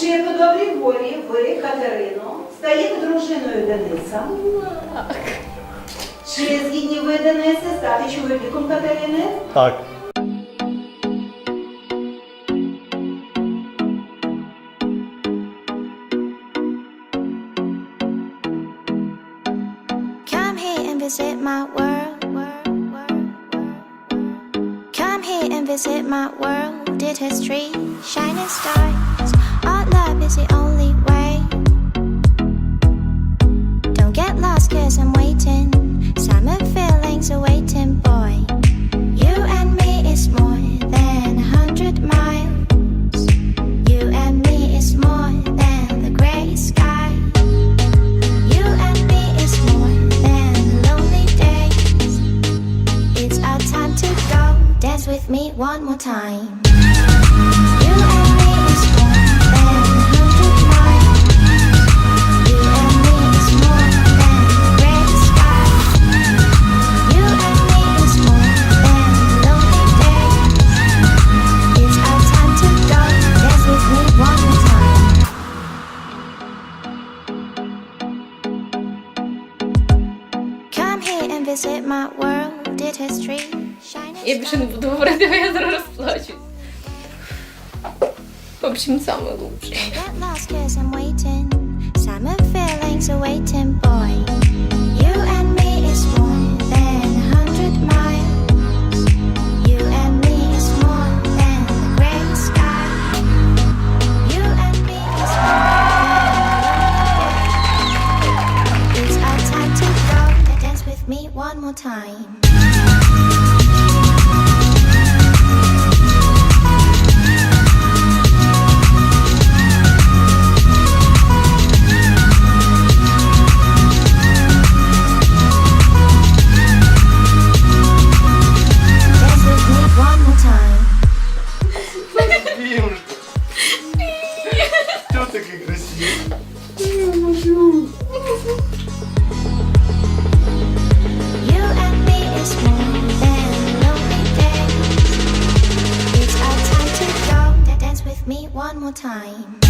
Чи по добрій волі ви, Катерино, стаєте дружиною Дениса? Так. Чи згідні ви, Денисе, стати чоловіком Катерини? Так. Come here and visit my world. Come here and visit my world. Did history, shining stars. Our love is the only way. Don't get lost, cause I'm waiting. Summer feelings are waiting, boy. You and me is more than 100 miles. You and me is more than the gray sky. You and me is more than lonely days. It's our time to go. Dance with me one more time. You and me is more than 100 miles. You and me is more than the gray sky. You and me is more than lonely days. It's our time to go. Dance with me one more time. Come here and visit my world. Did history shine? Я більше не буду говорити, бо я зараз розплачусь. В общем, саме лучше. Get lost, cause I'm waiting. Summer feelings are waiting, boy. You and me is more than 100 miles. You and me is more than the gray sky. You and me is more than it's our time to go. Dance with me one more time. Dance with me one more time. Чого такий красивий? You and me is more than lonely days. It's our time to go. Dance with me one more time.